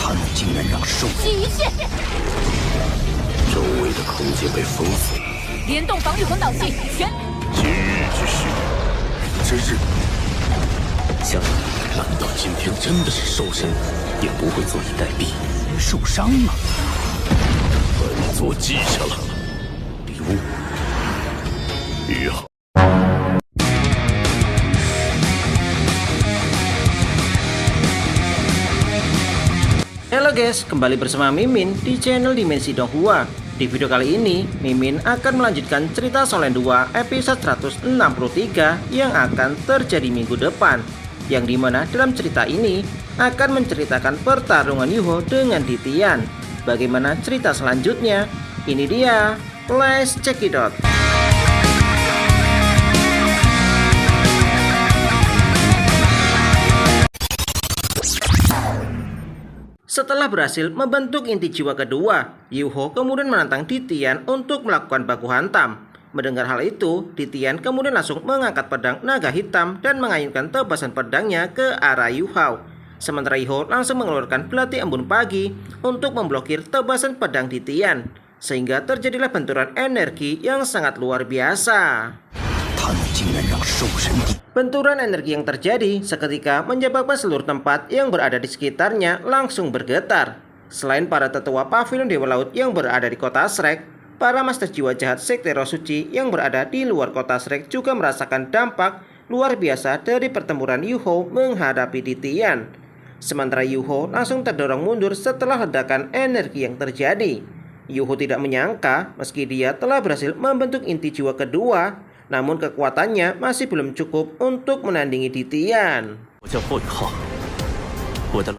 他们竟然让兽极限周围的空间被封锁。联动防御魂导器全。今日之日，想难道今天真的是兽神，也不会坐以待毙。受伤了，本座记下了。礼物，约好。Halo guys, kembali bersama Mimin di channel Dimensi Donghua. Di video kali ini, Mimin akan melanjutkan cerita Solen 2 episode 163 yang akan terjadi minggu depan. Yang dimana dalam cerita ini akan menceritakan pertarungan Yuho dengan Ditian. Bagaimana cerita selanjutnya? Ini dia, let's check it out. Setelah berhasil membentuk inti jiwa kedua, Yuho kemudian menantang Ditian untuk melakukan baku hantam. Mendengar hal itu, Ditian kemudian langsung mengangkat pedang naga hitam dan mengayunkan tebasan pedangnya ke arah Yuho. Sementara Yuho langsung mengeluarkan belati embun pagi untuk memblokir tebasan pedang Ditian, sehingga terjadilah benturan energi yang sangat luar biasa. Benturan energi yang terjadi seketika menyebabkan seluruh tempat yang berada di sekitarnya langsung bergetar. Selain para tetua pavilion Dewa Laut yang berada di kota Shrek, para master jiwa jahat sekte Roh Suci yang berada di luar kota Shrek juga merasakan dampak luar biasa dari pertempuran Yuho menghadapi Ditian. Sementara Yuho langsung terdorong mundur setelah ledakan energi yang terjadi. Yuho tidak menyangka meski dia telah berhasil membentuk inti jiwa kedua, namun kekuatannya masih belum cukup untuk menandingi Ditian.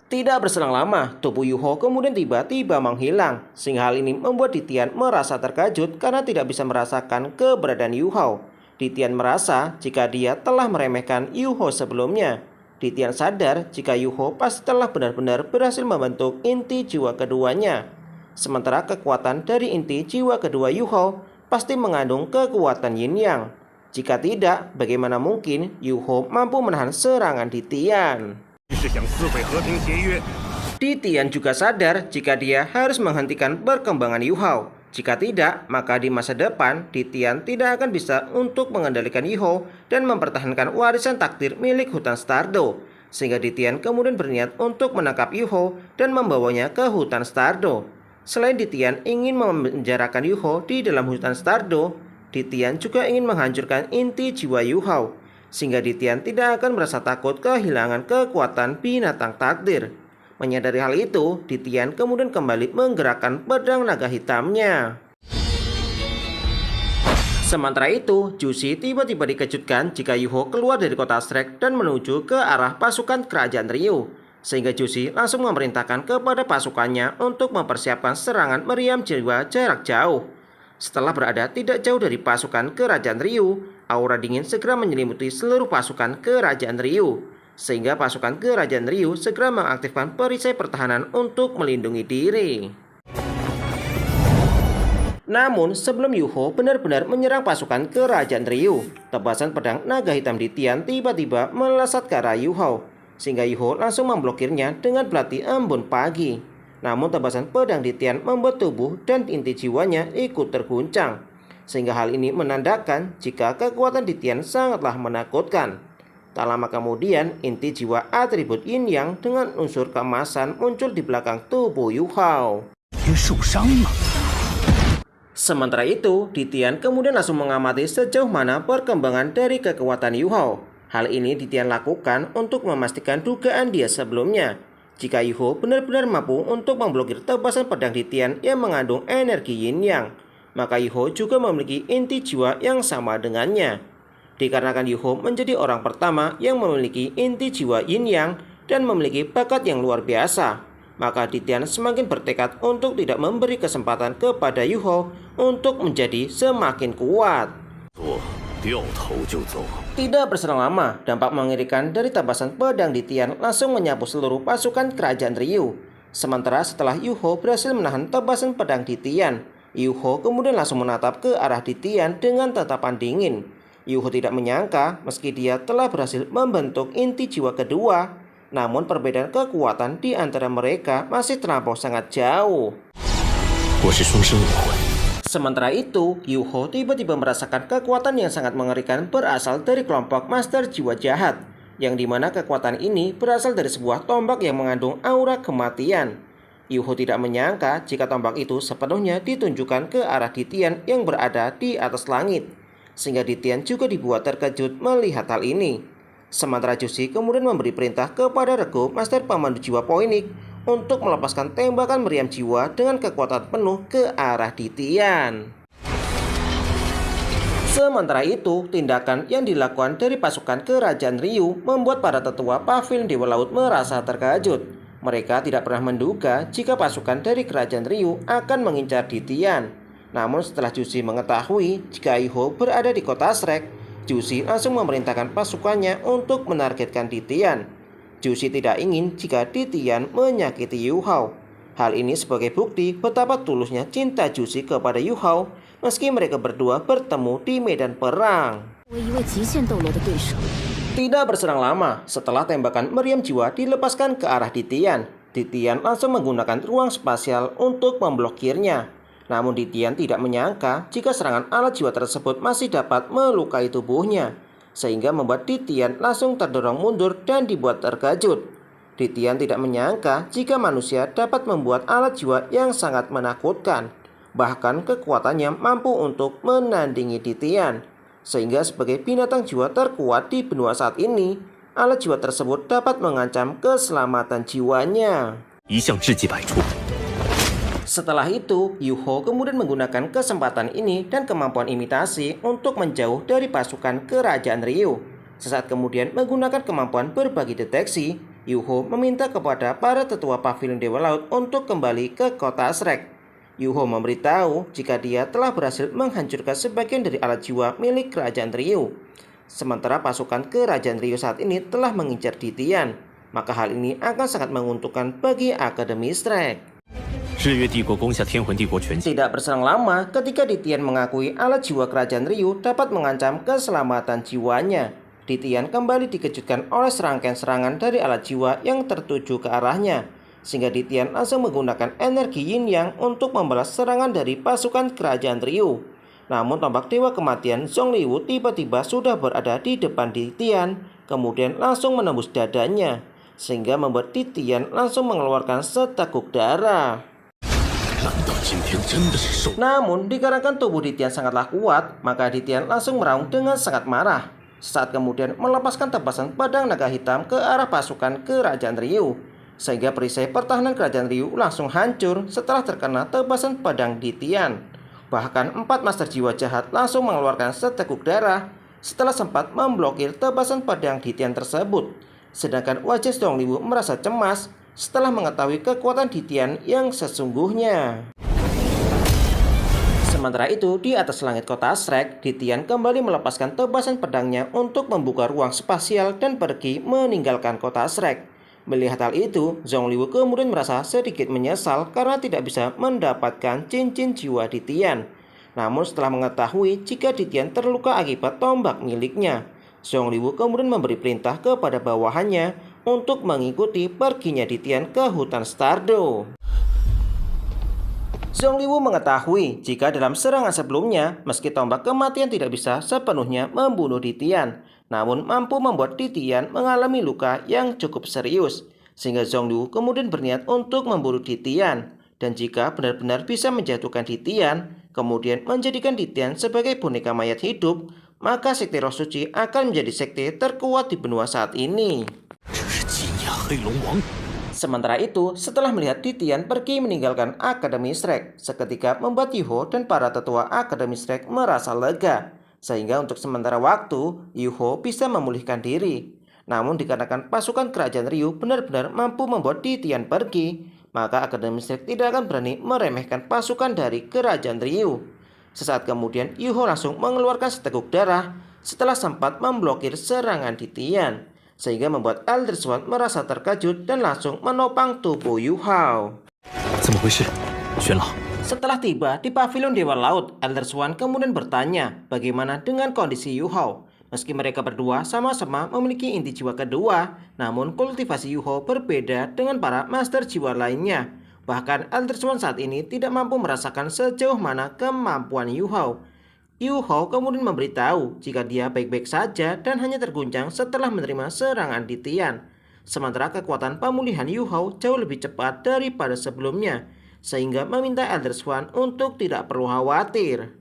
Tidak berselang lama, tubuh Yuho kemudian tiba-tiba menghilang, sehingga hal ini membuat Ditian merasa terkejut karena tidak bisa merasakan keberadaan Yuho. Ditian merasa jika dia telah meremehkan Yuho sebelumnya. Ditian sadar jika Yuho pasti telah benar-benar berhasil membentuk inti jiwa keduanya. Sementara kekuatan dari inti jiwa kedua Yuho pasti mengandung kekuatan yin yang. Jika tidak, bagaimana mungkin Yuho mampu menahan serangan Ditian? Ditian juga sadar jika dia harus menghentikan perkembangan Yuho. Jika tidak, maka di masa depan Ditian tidak akan bisa untuk mengendalikan Yuho dan mempertahankan warisan takdir milik hutan Stardo. Sehingga Ditian kemudian berniat untuk menangkap Yuho dan membawanya ke hutan Stardo. Selain Ditian ingin memenjarakan Yuho di dalam hutan Stardo, Ditian juga ingin menghancurkan inti jiwa Yuho, sehingga Ditian tidak akan merasa takut kehilangan kekuatan binatang takdir. Menyadari hal itu, Ditian kemudian kembali menggerakkan pedang naga hitamnya. Sementara itu, Jushi tiba-tiba dikejutkan jika Yuho keluar dari kota Shrek dan menuju ke arah pasukan kerajaan Ryu. Sehingga Jushi langsung memerintahkan kepada pasukannya untuk mempersiapkan serangan meriam jiwa jarak jauh. Setelah berada tidak jauh dari pasukan kerajaan Ryu, aura dingin segera menyelimuti seluruh pasukan kerajaan Ryu. Sehingga pasukan kerajaan Ryu segera mengaktifkan perisai pertahanan untuk melindungi diri. Namun sebelum Yuho benar-benar menyerang pasukan kerajaan Ryu, tebasan pedang naga hitam Ditian tiba-tiba melesat ke arah Yuho. Sehingga Yuho langsung memblokirnya dengan belati embun pagi. Namun tebasan pedang Ditian membuat tubuh dan inti jiwanya ikut terguncang. Sehingga hal ini menandakan jika kekuatan Ditian sangatlah menakutkan. Tak lama kemudian inti jiwa atribut Yin Yang dengan unsur keemasan muncul di belakang tubuh Yuho. Sementara itu, Ditian kemudian langsung mengamati sejauh mana perkembangan dari kekuatan Yuho. Hal ini Ditian lakukan untuk memastikan dugaan dia sebelumnya. Jika Yuho benar-benar mampu untuk memblokir tebasan pedang Ditian yang mengandung energi yin yang, maka Yuho juga memiliki inti jiwa yang sama dengannya. Dikarenakan Yuho menjadi orang pertama yang memiliki inti jiwa yin yang dan memiliki bakat yang luar biasa, maka Ditian semakin bertekad untuk tidak memberi kesempatan kepada Yuho untuk menjadi semakin kuat. Tidak berselang lama, dampak mengerikan dari tebasan pedang Ditian langsung menyapu seluruh pasukan kerajaan Ryu. Sementara setelah Yuho berhasil menahan tebasan pedang Ditian, Yuho kemudian langsung menatap ke arah Ditian dengan tatapan dingin. Yuho tidak menyangka meski dia telah berhasil membentuk inti jiwa kedua, Namun perbedaan kekuatan di antara mereka masih terlampau sangat jauh. Sementara itu, Yuho tiba-tiba merasakan kekuatan yang sangat mengerikan berasal dari kelompok Master Jiwa Jahat, yang dimana kekuatan ini berasal dari sebuah tombak yang mengandung aura kematian. Yuho tidak menyangka jika tombak itu sepenuhnya ditunjukkan ke arah Ditian yang berada di atas langit, sehingga Ditian juga dibuat terkejut melihat hal ini. Sementara Jushi kemudian memberi perintah kepada Rego, Master Pemandu Jiwa Poinik, untuk melepaskan tembakan meriam jiwa dengan kekuatan penuh ke arah Ditian. Sementara itu, tindakan yang dilakukan dari pasukan Kerajaan Ryu membuat para tetua Pavilion Dewa Laut merasa terkejut. Mereka tidak pernah menduga jika pasukan dari Kerajaan Ryu akan mengincar Ditian. Namun setelah Jushi mengetahui jika Yuho berada di kota Shrek, Jushi langsung memerintahkan pasukannya untuk menargetkan Ditian. Jushi tidak ingin jika Ditian menyakiti Yu Hao. Hal ini sebagai bukti betapa tulusnya cinta Jushi kepada Yu Hao meski mereka berdua bertemu di medan perang. Tidak berselang lama, setelah tembakan meriam jiwa dilepaskan ke arah Ditian, Ditian langsung menggunakan ruang spasial untuk memblokirnya. Namun Ditian tidak menyangka jika serangan alat jiwa tersebut masih dapat melukai tubuhnya, sehingga membuat Ditian langsung terdorong mundur dan dibuat terkejut. Ditian tidak menyangka jika manusia dapat membuat alat jiwa yang sangat menakutkan. Bahkan kekuatannya mampu untuk menandingi Ditian. Sehingga sebagai binatang jiwa terkuat di benua saat ini, alat jiwa tersebut dapat mengancam keselamatan jiwanya. Setelah itu, Yuho kemudian menggunakan kesempatan ini dan kemampuan imitasi untuk menjauh dari pasukan Kerajaan Ryu. Sesaat kemudian menggunakan kemampuan berbagi deteksi, Yuho meminta kepada para tetua Pavilion Dewa Laut untuk kembali ke kota Shrek. Yuho memberitahu jika dia telah berhasil menghancurkan sebagian dari alat jiwa milik Kerajaan Ryu. Sementara pasukan Kerajaan Ryu saat ini telah mengincar Ditian, maka hal ini akan sangat menguntungkan bagi Akademi Shrek. Tidak berselang lama ketika Ditian mengakui alat jiwa Kerajaan Ryu dapat mengancam keselamatan jiwanya. Ditian kembali dikejutkan oleh serangkaian serangan dari alat jiwa yang tertuju ke arahnya, sehingga Ditian langsung menggunakan energi Yin Yang untuk membalas serangan dari pasukan Kerajaan Ryu. Namun tombak Dewa Kematian Zhongliwu tiba-tiba sudah berada di depan Ditian, kemudian langsung menembus dadanya, sehingga membuat Ditian langsung mengeluarkan seteguk darah. Namun dikarenakan tubuh Ditian sangatlah kuat, maka Ditian langsung meraung dengan sangat marah. Saat kemudian melepaskan tebasan pedang naga hitam ke arah pasukan Kerajaan Ryu, sehingga perisai pertahanan Kerajaan Ryu langsung hancur setelah terkena tebasan pedang Ditian. Bahkan 4 Master Jiwa Jahat langsung mengeluarkan seteguk darah setelah sempat memblokir tebasan pedang Ditian tersebut. Sedangkan wajah Zhongliwu merasa cemas setelah mengetahui kekuatan Ditian yang sesungguhnya. Sementara itu, di atas langit kota Shrek, Ditian kembali melepaskan tebasan pedangnya untuk membuka ruang spasial dan pergi meninggalkan kota Shrek. Melihat hal itu, Zhongliwu kemudian merasa sedikit menyesal karena tidak bisa mendapatkan cincin jiwa Ditian. Namun setelah mengetahui jika Ditian terluka akibat tombak miliknya, Zhongliwu kemudian memberi perintah kepada bawahannya untuk mengikuti perginya Ditian ke hutan Stardo. Zhongliwu mengetahui jika dalam serangan sebelumnya, meski tombak kematian tidak bisa sepenuhnya membunuh Ditian, namun mampu membuat Ditian mengalami luka yang cukup serius, sehingga Zhongliwu kemudian berniat untuk memburu Ditian. Dan jika benar-benar bisa menjatuhkan Ditian, kemudian menjadikan Ditian sebagai boneka mayat hidup, maka sekte Roh Suci akan menjadi sekte terkuat di benua saat ini. Sementara itu, setelah melihat Ditian pergi meninggalkan Akademi Shrek, seketika membuat Yuho dan para tetua Akademi Shrek merasa lega, sehingga untuk sementara waktu, Yuho bisa memulihkan diri. Namun dikarenakan pasukan Kerajaan Ryu benar-benar mampu membuat Ditian pergi, maka Akademi Shrek tidak akan berani meremehkan pasukan dari Kerajaan Ryu. Sesaat kemudian, Yuho langsung mengeluarkan seteguk darah setelah sempat memblokir serangan Ditian, sehingga membuat Elder Swan merasa terkejut dan langsung menopang tubuh Yu Hao. Setelah tiba di Pavilion Dewa Laut, Elder Swan kemudian bertanya bagaimana dengan kondisi Yu Hao. Meski mereka berdua sama-sama memiliki inti jiwa kedua, namun kultivasi Yuho berbeda dengan para master jiwa lainnya. Bahkan Elder Swan saat ini tidak mampu merasakan sejauh mana kemampuan Yuho. Yuho kemudian memberitahu jika dia baik-baik saja dan hanya terguncang setelah menerima serangan Titian. Sementara kekuatan pemulihan Yuho jauh lebih cepat daripada sebelumnya, sehingga meminta Elder Swan untuk tidak perlu khawatir.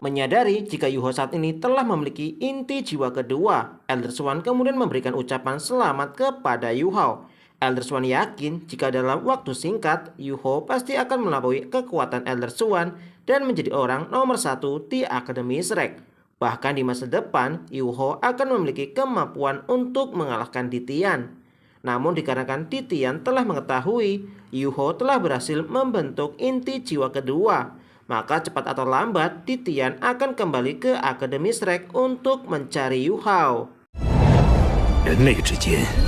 Menyadari jika Yuho saat ini telah memiliki inti jiwa kedua, Elder Swan kemudian memberikan ucapan selamat kepada Yuho. Elder Swan yakin jika dalam waktu singkat, Yuho pasti akan melampaui kekuatan Elder Swan dan menjadi orang nomor 1 di Akademi Shrek. Bahkan di masa depan, Yuho akan memiliki kemampuan untuk mengalahkan Titian. Namun dikarenakan Titian telah mengetahui Yuho telah berhasil membentuk inti jiwa kedua, maka cepat atau lambat Titian akan kembali ke Akademi Shrek untuk mencari Yuho. 人类之间